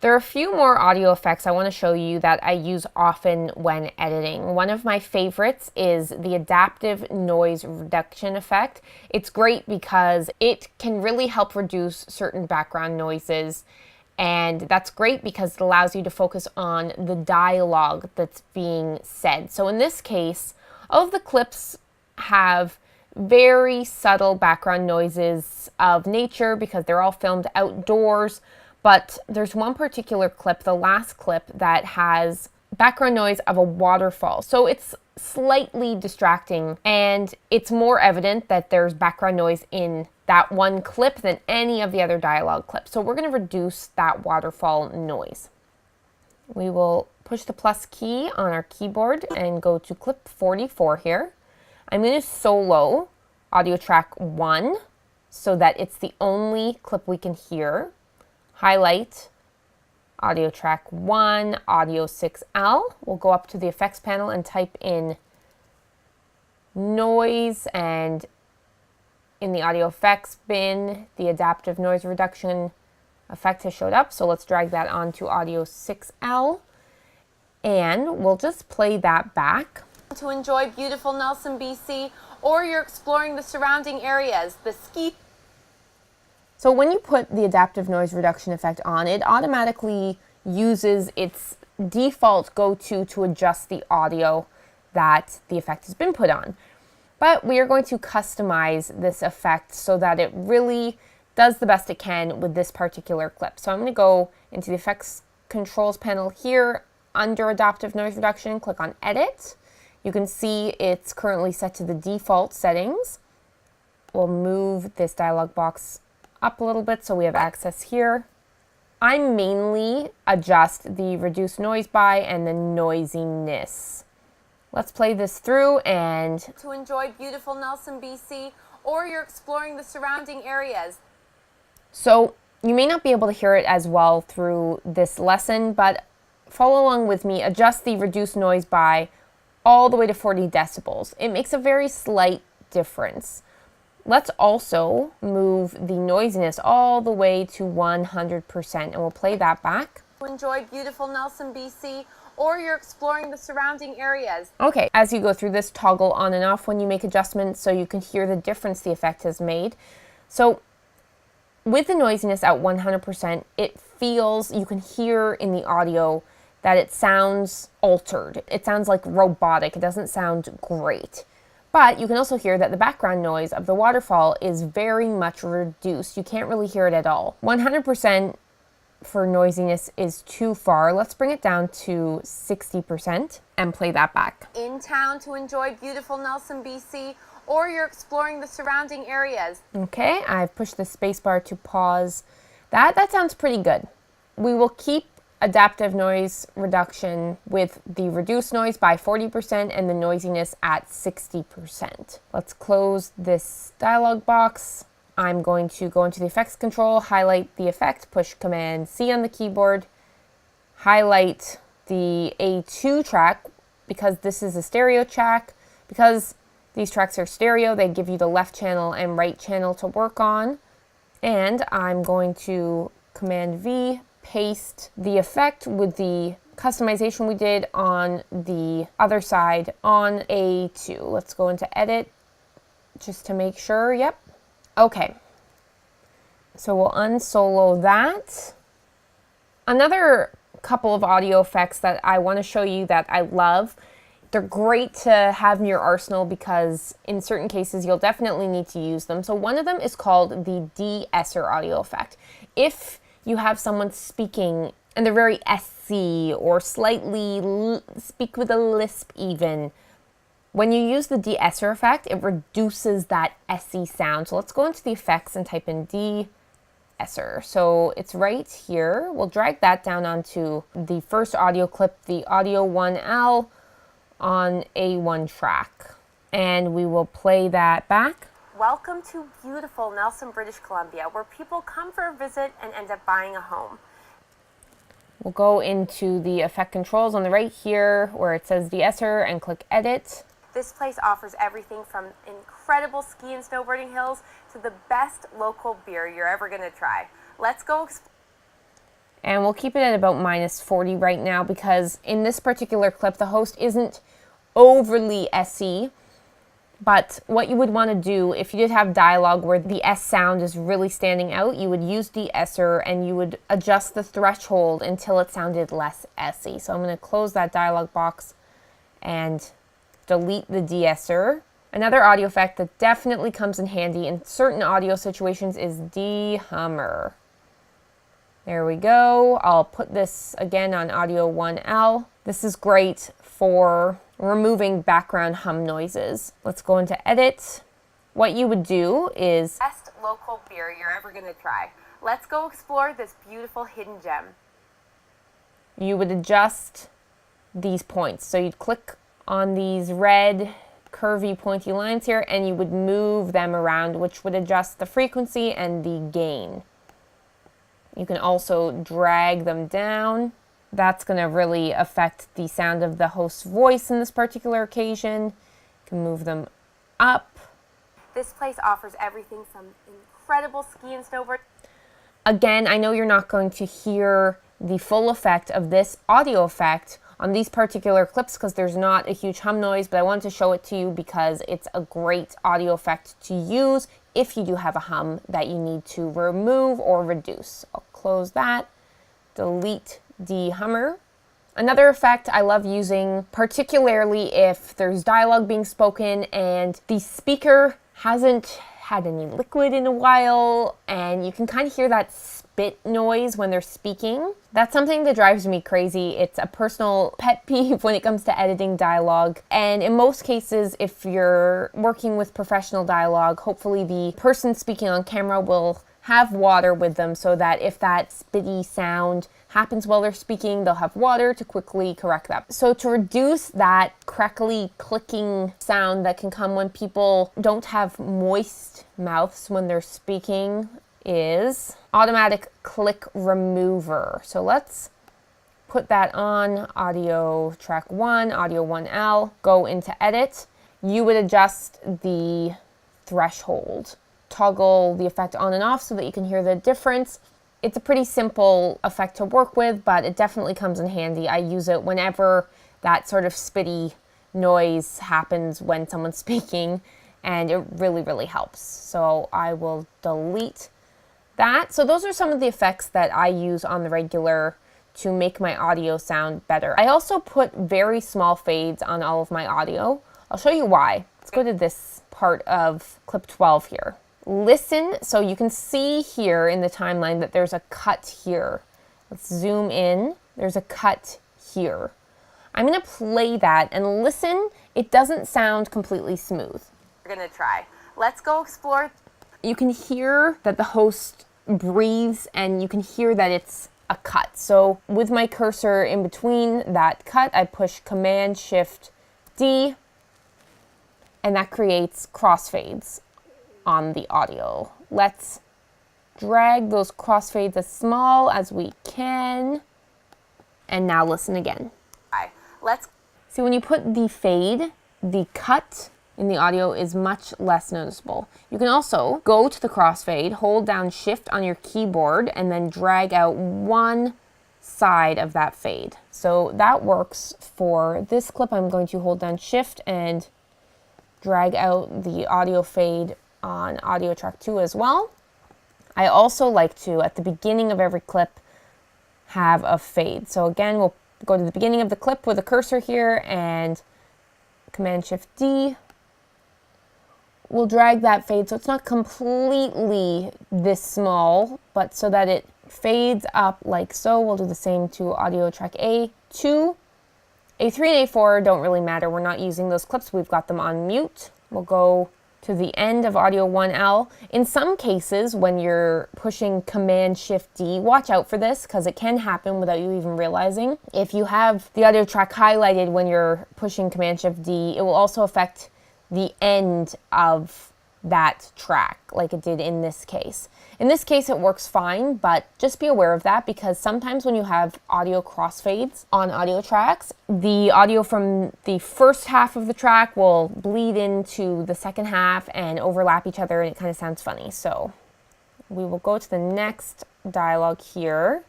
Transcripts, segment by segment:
There are a few more audio effects I want to show you that I use often when editing. One of my favorites is the adaptive noise reduction effect. It's great because it can really help reduce certain background noises, and that's great because it allows you to focus on the dialogue that's being said. So in this case, all of the clips have very subtle background noises of nature because they're all filmed outdoors. But there's one particular clip, the last clip, that has background noise of a waterfall. So it's slightly distracting, and it's more evident that there's background noise in that one clip than any of the other dialogue clips. So we're going to reduce that waterfall noise. We will push the plus key on our keyboard and go to clip 44 here. I'm going to solo audio track 1 so that it's the only clip we can hear. Highlight audio track 1, audio 6L. We'll go up to the effects panel and type in noise, and in the audio effects bin, the adaptive noise reduction effect has showed up. So let's drag that onto audio 6L, and we'll just play that back. To enjoy beautiful Nelson, BC, or you're exploring the surrounding areas, the ski. So when you put the adaptive noise reduction effect on, it automatically uses its default go-to to adjust the audio that the effect has been put on. But we are going to customize this effect so that it really does the best it can with this particular clip. So I'm going to go into the effects controls panel here under adaptive noise reduction, click on edit. You can see it's currently set to the default settings. We'll move this dialog box up a little bit so we have access here. I mainly adjust the reduce noise by and the noisiness. Let's play this through and to enjoy beautiful Nelson, BC, or you're exploring the surrounding areas. So you may not be able to hear it as well through this lesson, but follow along with me. Adjust the reduce noise by all the way to 40 decibels. It makes a very slight difference. Let's also move the noisiness all the way to 100%, and we'll play that back. Enjoy beautiful Nelson, BC, or you're exploring the surrounding areas. Okay, as you go through this, toggle on and off when you make adjustments so you can hear the difference the effect has made. So with the noisiness at 100%, it feels, you can hear in the audio that it sounds altered. It sounds like robotic. It doesn't sound great. But you can also hear that the background noise of the waterfall is very much reduced. You can't really hear it at all. 100% for noisiness is too far. Let's bring it down to 60% and play that back. In town to enjoy beautiful Nelson, BC, or you're exploring the surrounding areas. Okay, I've pushed the spacebar to pause that. That sounds pretty good. We will keep adaptive noise reduction with the reduced noise by 40% and the noisiness at 60%. Let's close this dialog box. I'm going to go into the effects control, highlight the effect, push Command C on the keyboard, highlight the A2 track because this is a stereo track. Because these tracks are stereo, they give you the left channel and right channel to work on. And I'm going to Command V, paste the effect with the customization we did on the other side on A2. Let's go into edit just to make sure. Yep. Okay. So we'll unsolo that. Another couple of audio effects that I want to show you that I love. They're great to have in your arsenal because in certain cases you'll definitely need to use them. So one of them is called the de-esser audio effect. If you have someone speaking and they're very SC or slightly speak with a lisp even, when you use the de-esser effect, it reduces that SC sound. So let's go into the effects and type in de-esser. So it's right here. We'll drag that down onto the first audio clip, the audio 1L on A1 track. And we will play that back. Welcome to beautiful Nelson, British Columbia, where people come for a visit and end up buying a home. We'll go into the effect controls on the right here where it says de-esser and click edit. This place offers everything from incredible ski and snowboarding hills to the best local beer you're ever going to try. Let's go explore. And we'll keep it at about -40 right now because in this particular clip, the host isn't overly SE. But what you would want to do if you did have dialogue where the S sound is really standing out, you would use de-esser and you would adjust the threshold until it sounded less SE. So I'm going to close that dialog box and delete the de-esser. Another audio effect that definitely comes in handy in certain audio situations is de-hummer. There we go. I'll put this again on audio 1L. This is great for removing background hum noises. Let's go into edit. What you would do is Best local beer you're ever going to try. Let's go explore this beautiful hidden gem. You would adjust these points. So you'd click on these red curvy pointy lines here and you would move them around, which would adjust the frequency and the gain. You can also drag them down. That's going to really affect the sound of the host's voice in this particular occasion. You can move them up. This place offers everything from incredible ski and snowboard. Again, I know you're not going to hear the full effect of this audio effect on these particular clips because there's not a huge hum noise, but I wanted to show it to you because it's a great audio effect to use if you do have a hum that you need to remove or reduce. I'll close that, delete de-hummer. Another effect I love using, particularly if there's dialogue being spoken and the speaker hasn't had any liquid in a while and you can kind of hear that spit noise when they're speaking. That's something that drives me crazy. It's a personal pet peeve when it comes to editing dialogue. And in most cases, if you're working with professional dialogue, hopefully the person speaking on camera will have water with them so that if that spitty sound happens while they're speaking, they'll have water to quickly correct that. So to reduce that crackly clicking sound that can come when people don't have moist mouths when they're speaking is automatic click remover. So let's put that on audio track 1, audio 1L, go into edit. You would adjust the threshold, toggle the effect on and off so that you can hear the difference. It's a pretty simple effect to work with, but it definitely comes in handy. I use it whenever that sort of spitty noise happens when someone's speaking, and it really, really helps. So I will delete that. So those are some of the effects that I use on the regular to make my audio sound better. I also put very small fades on all of my audio. I'll show you why. Let's go to this part of clip 12 here. Listen, so you can see here in the timeline that there's a cut here. Let's zoom in. There's a cut here. I'm going to play that and listen. It doesn't sound completely smooth. We're going to try. Let's go explore. You can hear that the host breathes and you can hear that it's a cut. So with my cursor in between that cut, I push Command-Shift-D and that creates crossfades on the audio. Let's drag those crossfades as small as we can. And now listen again. Let's see when you put the fade, the cut in the audio is much less noticeable. You can also go to the crossfade, hold down Shift on your keyboard, and then drag out one side of that fade. So that works for this clip. I'm going to hold down Shift and drag out the audio fade on audio track 2 as well. I also like to, at the beginning of every clip, have a fade. So again, we'll go to the beginning of the clip with a cursor here and Command-Shift-D. We'll drag that fade so it's not completely this small, but so that it fades up like so. We'll do the same to audio track A2. A3 and A4 don't really matter. We're not using those clips. We've got them on mute. We'll go to the end of audio 1L. In some cases, when you're pushing Command-Shift-D, watch out for this because it can happen without you even realizing. If you have the audio track highlighted when you're pushing Command-Shift-D, it will also affect the end of that track like it did in this case. In this case, it works fine, but just be aware of that because sometimes when you have audio crossfades on audio tracks, the audio from the first half of the track will bleed into the second half and overlap each other, and it kind of sounds funny. So we will go to the next dialogue here,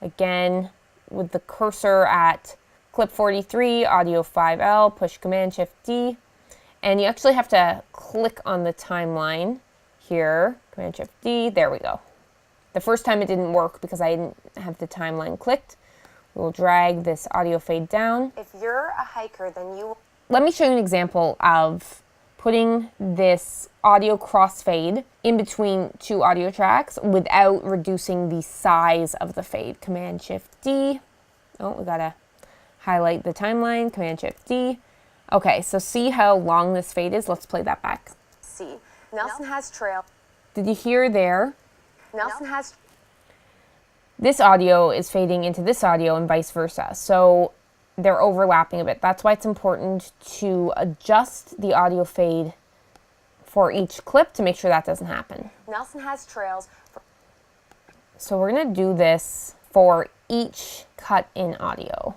Again, with the cursor at clip 43, audio 5L, push Command-Shift-D. And you actually have to click on the timeline here, Command-Shift-D, there we go. The first time it didn't work because I didn't have the timeline clicked. We'll drag this audio fade down. If you're a hiker, then you... Let me show you an example of putting this audio crossfade in between two audio tracks without reducing the size of the fade. Command-Shift-D. Oh, we gotta highlight the timeline. Command-Shift-D. Okay, so see how long this fade is? Let's play that back. See, Nelson has trail. Did you hear there? Nelson has... This audio is fading into this audio and vice versa. So they're overlapping a bit. That's why it's important to adjust the audio fade for each clip to make sure that doesn't happen. Nelson has trails. So we're going to do this for each cut in audio.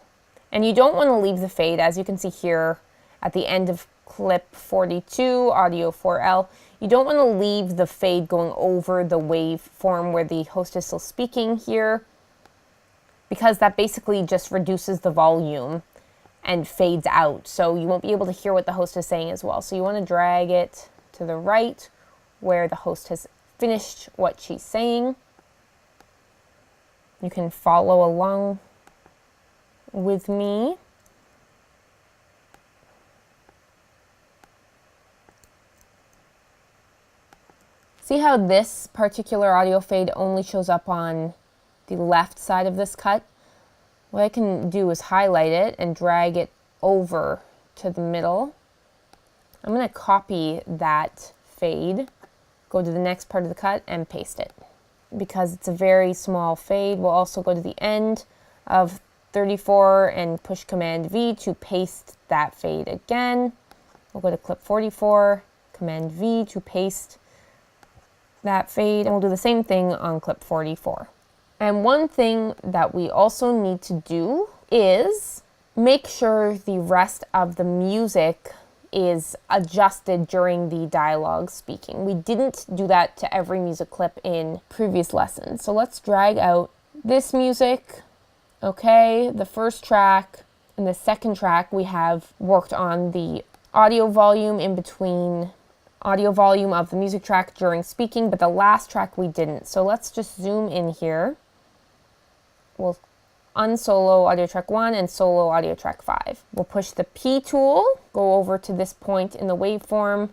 And you don't want to leave the fade, as you can see here at the end of clip 42, audio 4L. You don't want to leave the fade going over the waveform where the host is still speaking here, because that basically just reduces the volume and fades out. So you won't be able to hear what the host is saying as well. So you want to drag it to the right where the host has finished what she's saying. You can follow along with me. See how this particular audio fade only shows up on the left side of this cut? What I can do is highlight it and drag it over to the middle. I'm going to copy that fade, go to the next part of the cut and paste it. Because it's a very small fade, we'll also go to the end of 34 and push Command V to paste that fade again. We'll go to clip 44, Command V to paste that fade, and we'll do the same thing on clip 44. And one thing that we also need to do is make sure the rest of the music is adjusted during the dialogue speaking. We didn't do that to every music clip in previous lessons. So let's drag out this music. Okay, the first track and the second track, we have worked on the audio volume in between audio volume of the music track during speaking, but the last track we didn't. So let's just zoom in here. We'll unsolo audio track 1 and solo audio track 5. We'll push the P tool, go over to this point in the waveform,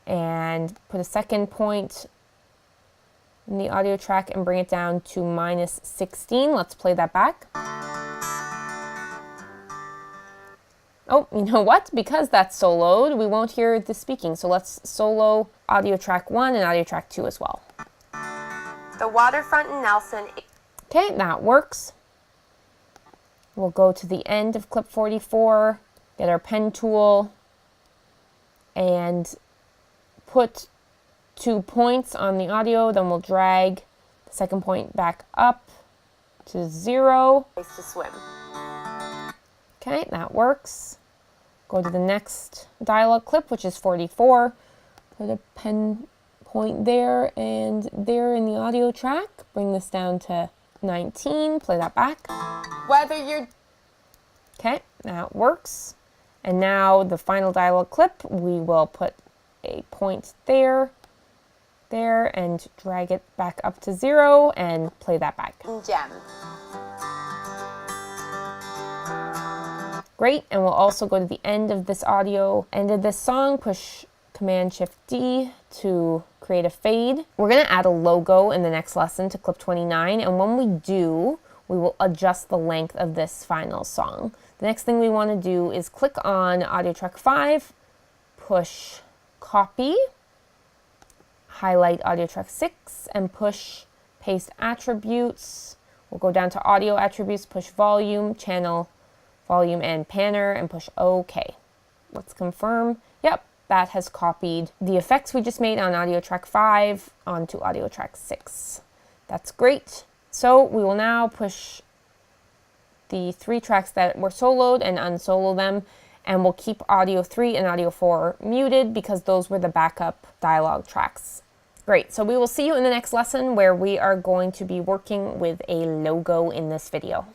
and put a second point in the audio track and bring it down to -16. Let's play that back. Oh, you know what? Because that's soloed, we won't hear the speaking. So let's solo audio track 1 and audio track 2 as well. The waterfront in Nelson. Okay, that works. We'll go to the end of clip 44, get our pen tool, and put 2 points on the audio. Then we'll drag the second point back up to 0. Place to swim. Okay, that works. Go to the next dialogue clip, which is 44. Put a pen point there and there in the audio track. Bring this down to 19. Play that back. Whether you're... Okay, that works. And now the final dialogue clip, we will put a point there, and drag it back up to 0 and play that back. Gem. Great, and we'll also go to the end of this audio, end of this song, push Command-Shift-D to create a fade. We're going to add a logo in the next lesson to clip 29, and when we do, we will adjust the length of this final song. The next thing we want to do is click on audio track 5, push copy, highlight audio track 6, and push paste attributes. We'll go down to audio attributes, push volume, channel, volume, and panner, and push OK. Let's confirm. Yep, that has copied the effects we just made on audio track 5 onto audio track 6. That's great. So we will now push the 3 tracks that were soloed and unsolo them, and we'll keep audio 3 and audio 4 muted because those were the backup dialogue tracks. Great, so we will see you in the next lesson where we are going to be working with a logo in this video.